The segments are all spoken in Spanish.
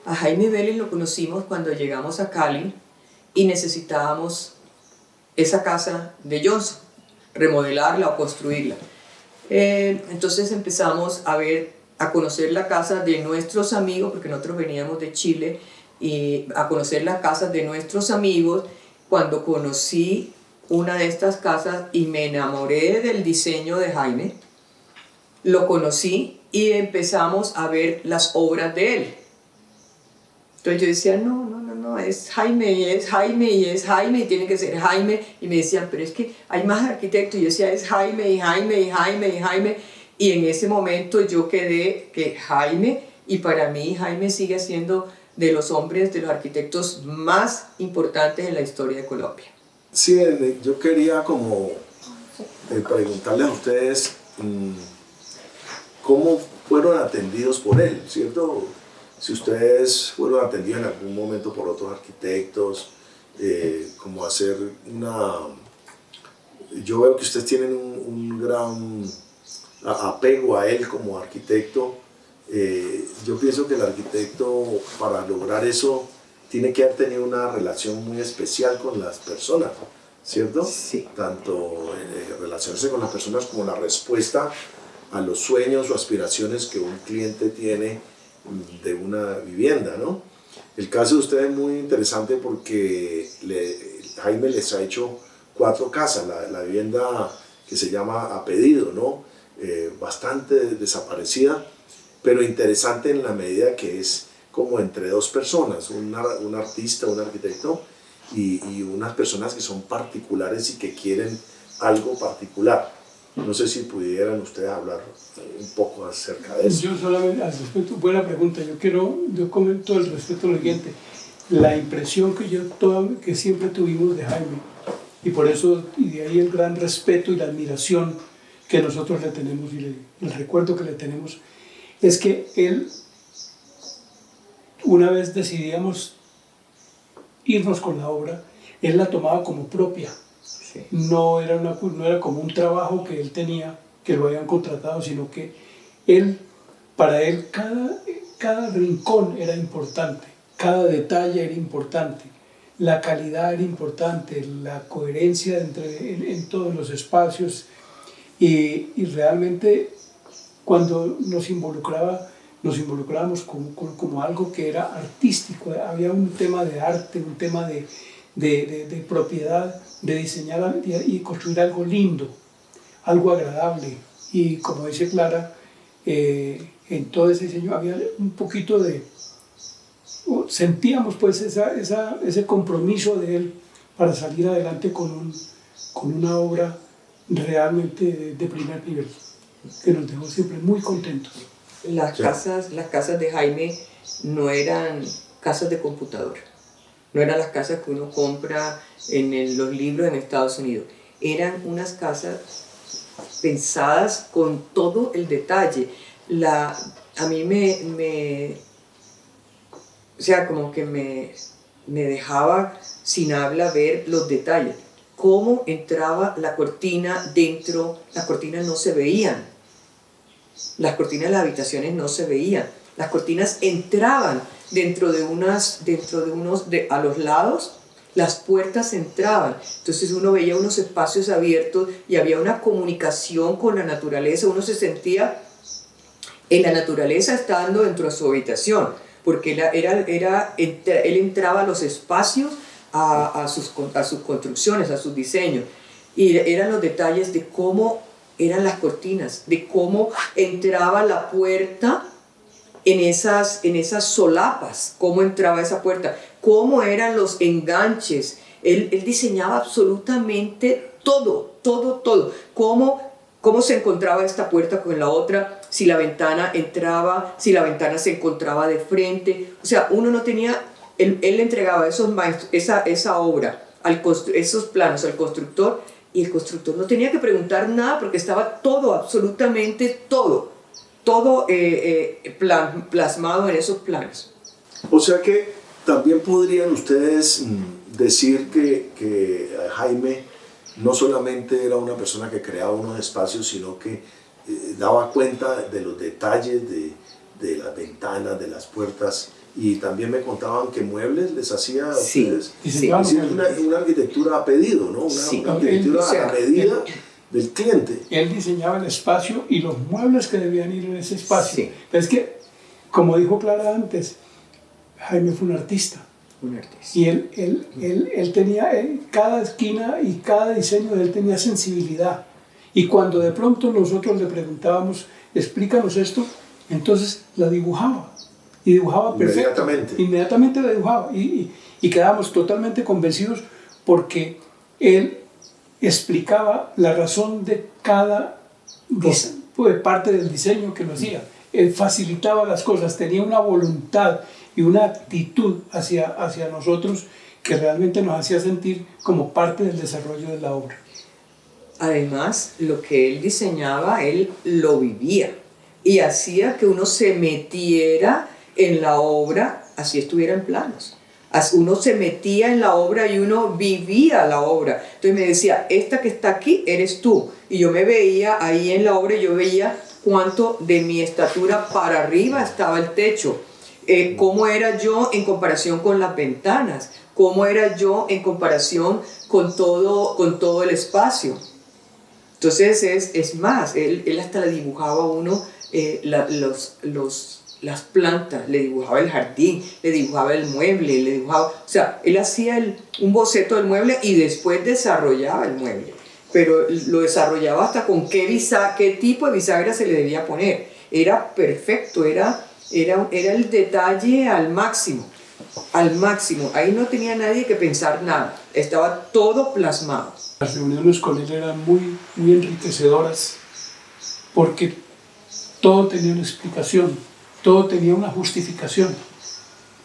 A Jaime Vélez lo conocimos cuando llegamos a Cali y necesitábamos esa casa de Johnson, remodelarla o construirla. Entonces empezamos a conocer la casa de nuestros amigos, porque nosotros veníamos de Chile, y a conocer las casas de nuestros amigos. Cuando conocí una de estas casas y me enamoré del diseño de Jaime, lo conocí y empezamos a ver las obras de él. Entonces yo decía, no, es Jaime y es Jaime y es Jaime y tiene que ser Jaime. Y me decían, pero es que hay más arquitectos. Y yo decía, es Jaime y Jaime y Jaime y Jaime. Y en ese momento yo quedé que Jaime, y para mí Jaime sigue siendo de los hombres, de los arquitectos más importantes en la historia de Colombia. Sí, yo quería como preguntarles a ustedes cómo fueron atendidos por él, ¿cierto? Si ustedes fueron atendidos en algún momento por otros arquitectos, como hacer una... Yo veo que ustedes tienen un gran apego a él como arquitecto. Yo pienso que el arquitecto, para lograr eso, tiene que haber tenido una relación muy especial con las personas, ¿cierto? Sí. Tanto relacionarse con las personas como la respuesta a los sueños o aspiraciones que un cliente tiene de una vivienda, ¿no? El caso de ustedes es muy interesante porque Jaime les ha hecho 4 casas, la vivienda que se llama A Pedido, ¿no? Bastante desaparecida, pero interesante en la medida que es como entre 2 personas, un artista, un arquitecto y unas personas que son particulares y que quieren algo particular. No sé si pudieran ustedes hablar un poco acerca de eso. Yo solamente, al respecto, buena pregunta, yo comento al respecto lo siguiente, la impresión que siempre tuvimos de Jaime, y por eso, y de ahí el gran respeto y la admiración que nosotros le tenemos y el recuerdo que le tenemos, es que él, una vez decidíamos irnos con la obra, él la tomaba como propia. Sí. No era como un trabajo que él tenía, que lo habían contratado, sino que para él cada rincón era importante, cada detalle era importante, la calidad era importante, la coherencia en todos los espacios, y realmente cuando nos involucrábamos como algo que era artístico, había un tema de arte, un tema de propiedad, de diseñar y construir algo lindo, algo agradable. Y como dice Clara, en todo ese diseño había un poquito sentíamos pues ese compromiso de él para salir adelante con una obra realmente de primer nivel, que nos dejó siempre muy contentos. Las casas de Jaime no eran casas de computadora. No eran las casas que uno compra en los libros en Estados Unidos. Eran unas casas pensadas con todo el detalle. A mí o sea, como que me dejaba sin habla ver los detalles. Cómo entraba la cortina dentro, las cortinas no se veían. Las cortinas de las habitaciones no se veían. Las cortinas entraban a los lados, las puertas entraban. Entonces uno veía unos espacios abiertos y había una comunicación con la naturaleza. Uno se sentía en la naturaleza estando dentro de su habitación, porque él entraba a los espacios, a sus construcciones, a sus diseños. Y eran los detalles de cómo eran las cortinas, de cómo entraba la puerta en esas solapas, cómo entraba esa puerta, cómo eran los enganches. Él diseñaba absolutamente todo. Cómo se encontraba esta puerta con la otra, si la ventana entraba, si la ventana se encontraba de frente. O sea, uno no tenía... Él entregaba esos maestros, esa obra, esos planos al constructor, y el constructor no tenía que preguntar nada porque estaba todo, absolutamente todo plasmado en esos planos. O sea que también podrían ustedes decir que Jaime no solamente era una persona que creaba unos espacios, sino que daba cuenta de los detalles de las ventanas, de las puertas, y también me contaban que muebles les hacía a Sí, ustedes. sí. Es decir, una arquitectura a pedido, ¿no? Sí. Una arquitectura O sea, a medida del cliente. Él diseñaba el espacio y los muebles que debían ir en ese espacio. Sí. Pero es que, como dijo Clara antes, Jaime fue un artista. Un artista. Y él tenía, cada esquina y cada diseño de él tenía sensibilidad. Y cuando de pronto nosotros le preguntábamos, explícanos esto, entonces la dibujaba. Y dibujaba perfecto. Inmediatamente la dibujaba. Y quedábamos totalmente convencidos porque él explicaba la razón de cada parte del diseño que lo hacía. Él facilitaba las cosas, tenía una voluntad y una actitud hacia nosotros que realmente nos hacía sentir como parte del desarrollo de la obra. Además, lo que él diseñaba, él lo vivía y hacía que uno se metiera en la obra, así estuviera en planos. Uno se metía en la obra y uno vivía la obra. Entonces me decía, esta que está aquí eres tú. Y yo me veía ahí en la obra y yo veía cuánto de mi estatura para arriba estaba el techo. Cómo era yo en comparación con las ventanas, cómo era yo en comparación con todo el espacio. Entonces es más, él hasta le dibujaba a uno las plantas, le dibujaba el jardín, le dibujaba el mueble, le dibujaba, o sea, él hacía un boceto del mueble y después desarrollaba el mueble, pero lo desarrollaba hasta con qué tipo de bisagra se le debía poner. Era perfecto, era el detalle al máximo, ahí no tenía nadie que pensar nada, estaba todo plasmado. Las reuniones con él eran muy, muy enriquecedoras porque todo tenía una explicación, todo tenía una justificación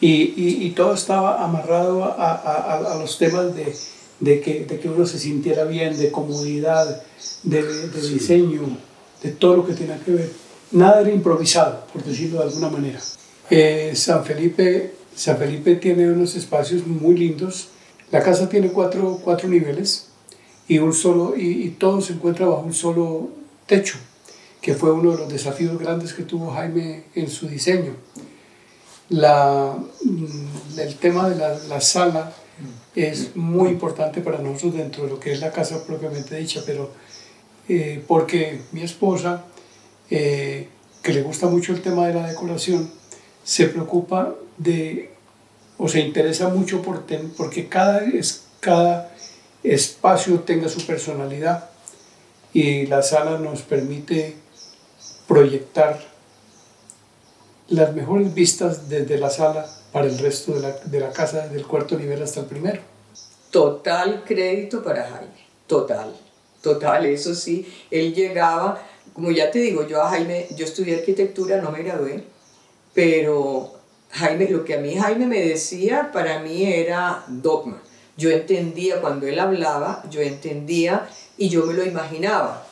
y todo estaba amarrado a los temas de que uno se sintiera bien, de comodidad, de diseño, de todo lo que tenía que ver. Nada era improvisado, por decirlo de alguna manera. San Felipe tiene unos espacios muy lindos. La casa tiene cuatro niveles y todo se encuentra bajo un solo techo, que fue uno de los desafíos grandes que tuvo Jaime en su diseño. El tema de la sala es muy importante para nosotros dentro de lo que es la casa propiamente dicha, pero porque mi esposa, que le gusta mucho el tema de la decoración, se preocupa o se interesa mucho porque cada espacio tenga su personalidad, y la sala nos permite proyectar las mejores vistas desde la sala para el resto de la casa, desde el cuarto nivel hasta el primero. Total crédito para Jaime, total, eso sí, él llegaba, como ya te digo, yo estudié arquitectura, no me gradué, pero lo que a mí Jaime me decía, para mí era dogma. Yo entendía cuando él hablaba, yo entendía y yo me lo imaginaba.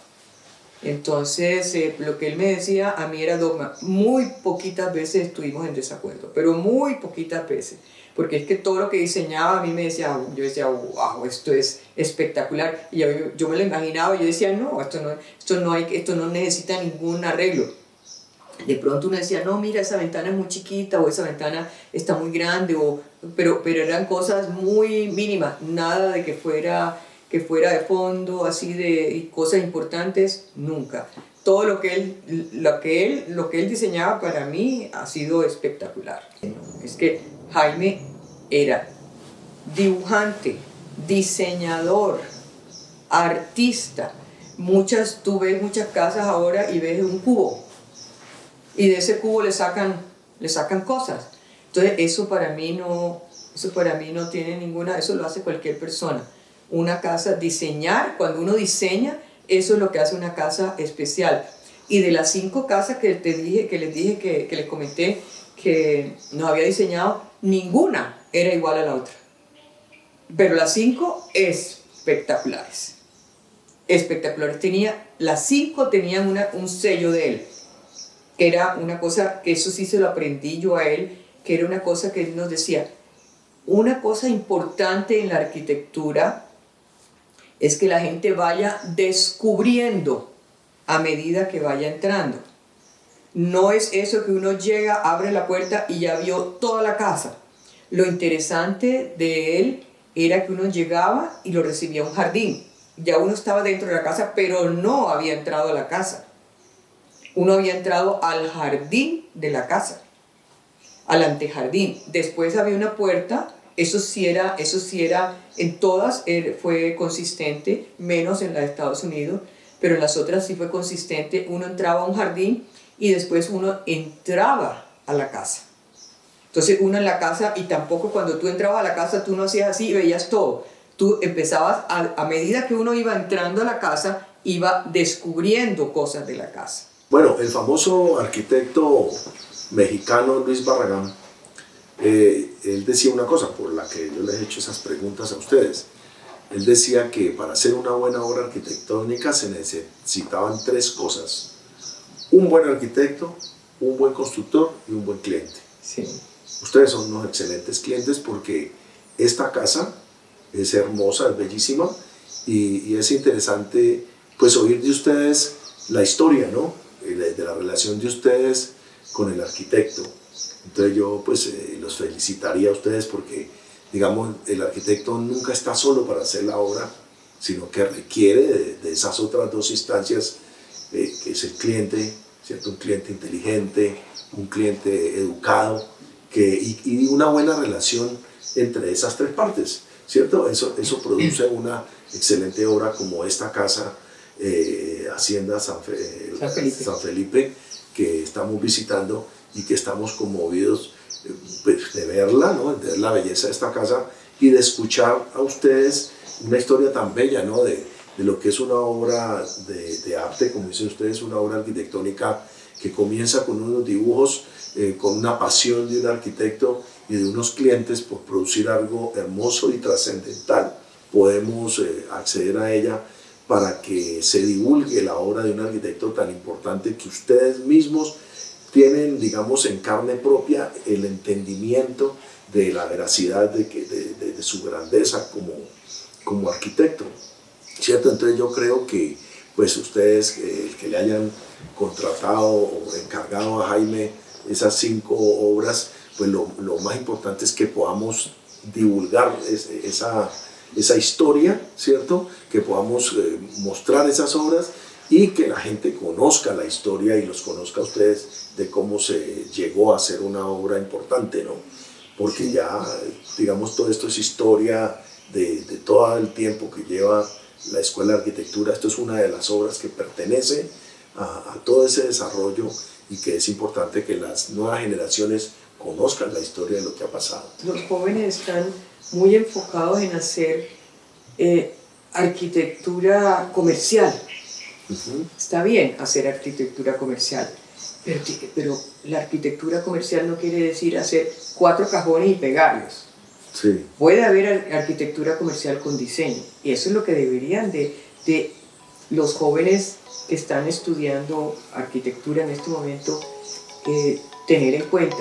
Entonces, lo que él me decía a mí era dogma. Muy poquitas veces estuvimos en desacuerdo, pero muy poquitas veces. Porque es que todo lo que diseñaba a mí yo decía, wow, esto es espectacular. Y yo me lo imaginaba y yo decía, no, esto no necesita ningún arreglo. De pronto uno decía, no, mira, esa ventana es muy chiquita o esa ventana está muy grande, pero eran cosas muy mínimas, nada de que fuera de fondo, así y cosas importantes, nunca. Todo lo que él diseñaba para mí ha sido espectacular. Es que Jaime era dibujante, diseñador, artista. Tú ves muchas casas ahora y ves un cubo. Y de ese cubo le sacan cosas. Entonces eso para mí no tiene ninguna, eso lo hace cualquier persona. Una casa, cuando uno diseña, eso es lo que hace una casa especial. Y de las 5 casas que les comenté que nos había diseñado, ninguna era igual a la otra. Pero las 5 espectaculares. Las 5 tenían un sello de él. Que era una cosa, que eso sí se lo aprendí yo a él, que era una cosa que él nos decía, una cosa importante en la arquitectura es que la gente vaya descubriendo a medida que vaya entrando. No es eso que uno llega, abre la puerta y ya vio toda la casa. Lo interesante de él era que uno llegaba y lo recibía un jardín. Ya uno estaba dentro de la casa, pero no había entrado a la casa. Uno había entrado al jardín de la casa, al antejardín. Después había una puerta, eso sí era en todas fue consistente, menos en la de Estados Unidos, pero en las otras sí fue consistente. Uno entraba a un jardín y después uno entraba a la casa. Entonces uno en la casa, y tampoco cuando tú entrabas a la casa tú no hacías así y veías todo. Tú empezabas, a medida que uno iba entrando a la casa, iba descubriendo cosas de la casa. Bueno, el famoso arquitecto mexicano Luis Barragán, él decía una cosa por la que yo les he hecho esas preguntas a ustedes. Él decía que para hacer una buena obra arquitectónica se necesitaban 3 cosas: un buen arquitecto, un buen constructor y un buen cliente. Sí. Ustedes son unos excelentes clientes porque esta casa es hermosa, es bellísima, y es interesante pues oír de ustedes la historia, ¿no? De la relación de ustedes con el arquitecto. Entonces yo pues los felicitaría a ustedes porque, digamos, el arquitecto nunca está solo para hacer la obra, sino que requiere de esas otras 2 instancias, que es el cliente, ¿cierto? Un cliente inteligente, un cliente educado, y una buena relación entre esas 3 partes, ¿cierto? Eso produce una excelente obra como esta casa, Hacienda San Felipe, que estamos visitando y que estamos conmovidos pues, de verla, ¿no? De ver la belleza de esta casa y de escuchar a ustedes una historia tan bella, ¿no? De lo que es una obra de arte, como dicen ustedes, una obra arquitectónica que comienza con unos dibujos, con una pasión de un arquitecto y de unos clientes por producir algo hermoso y trascendental. Podemos acceder a ella para que se divulgue la obra de un arquitecto tan importante que ustedes mismos tienen, digamos, en carne propia el entendimiento de la veracidad de su grandeza como arquitecto, ¿cierto? Entonces yo creo que pues ustedes, el que le hayan contratado o encargado a Jaime esas 5 obras, pues lo más importante es que podamos divulgar esa historia, ¿cierto? Que podamos mostrar esas obras y que la gente conozca la historia y los conozca a ustedes de cómo se llegó a ser una obra importante, ¿no? Porque ya, digamos, todo esto es historia de todo el tiempo que lleva la Escuela de Arquitectura. Esto es una de las obras que pertenece a todo ese desarrollo y que es importante que las nuevas generaciones conozcan la historia de lo que ha pasado. Los jóvenes están muy enfocados en hacer arquitectura comercial. Está bien hacer arquitectura comercial, pero la arquitectura comercial no quiere decir hacer 4 cajones y pegarlos. Sí. Puede haber arquitectura comercial con diseño, y eso es lo que deberían de los jóvenes que están estudiando arquitectura en este momento tener en cuenta.